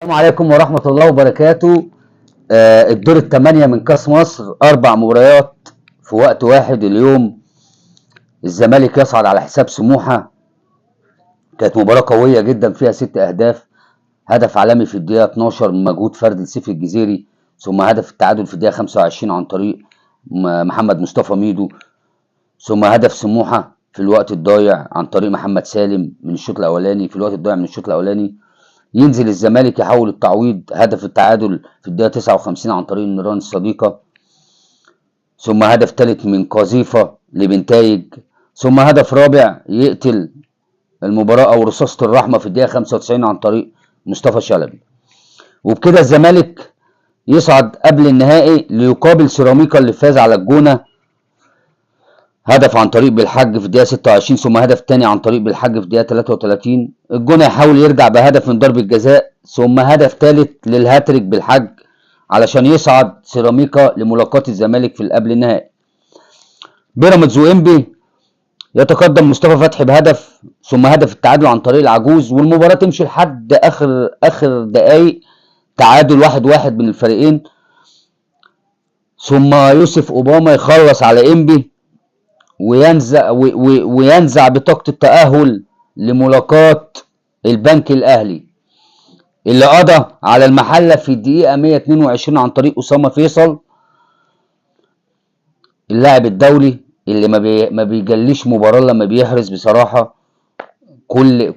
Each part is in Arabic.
السلام عليكم ورحمة الله وبركاته. الدور الثمانية من كأس مصر، 4 مباريات في وقت واحد. اليوم الزمالك يصعد على حساب سموحة. كانت مباراة قوية جدا فيها 6 أهداف. هدف عالمي في الدقيقة 12 من مجهود فردي لسيف الجزيري، ثم هدف التعادل في الدقيقة 25 عن طريق محمد مصطفى ميدو، ثم هدف سموحة في الوقت الضايع عن طريق محمد سالم من الشوط الأولاني. في الوقت الضايع من الشوط الأولاني ينزل الزمالك يحاول التعويض، هدف التعادل في الدقيقة 59 عن طريق النيران الصديقة، ثم هدف ثالث من قذيفة لبنتايج، ثم هدف رابع يقتل المباراة أو رصاصة الرحمة في الدقيقة 95 عن طريق مصطفى شلبي. وبكده الزمالك يصعد قبل النهائي ليقابل سيراميكا اللي فاز على الجونة، هدف عن طريق بالحج في الدقيقة 26، ثم هدف تاني عن طريق بالحج في الدقيقة 33. الجونة يحاول يرجع بهدف من ضربة جزاء، ثم هدف ثالث للهاتريك بالحج علشان يصعد سيراميكا لملاقاة الزمالك في قبل النهائي. بيراميدز وإنبي يتقدم مصطفى فتحي بهدف، ثم هدف التعادل عن طريق العجوز، والمباراة تمشي لحد آخر دقايق، تعادل 1-1 بين الفريقين، ثم يوسف أوباما يخلص على إنبي وينزع بطاقة التأهل لملاقاة البنك الأهلي اللي قضى على المحلة في الدقيقة 122 عن طريق أسامة فيصل، اللاعب الدولي اللي ما بيجليش مباراة لما بيحرز بصراحة.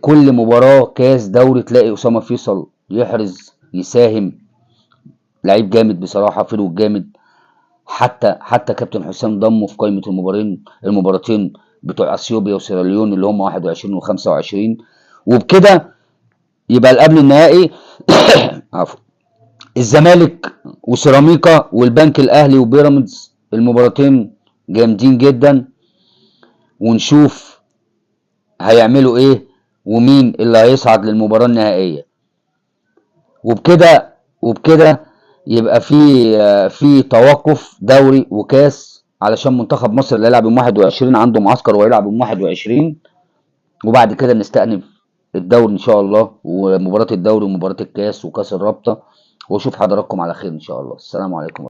كل مباراة كاس دوري تلاقي أسامة فيصل يحرز يساهم، لعيب جامد بصراحة، فيرو جامد. حتى كابتن حسام ضمه في قائمة المباراتين بتوع اثيوبيا وسيراليون اللي هم 21 و25. وبكده يبقى قبل النهائي عفوا الزمالك وسيراميكا والبنك الاهلي وبيراميدز، المباراتين جامدين جدا، ونشوف هيعملوا ايه ومين اللي هيصعد للمباراة النهائية. وبكده يبقى في توقف دوري وكاس علشان منتخب مصر اللي هيلعب يوم 21 عنده معسكر وهيلعب يوم 21، وبعد كده نستأنف الدوري ان شاء الله، ومباراة الدوري ومباراة الكاس وكاس الرابطة. واشوف حضراتكم على خير ان شاء الله. السلام عليكم.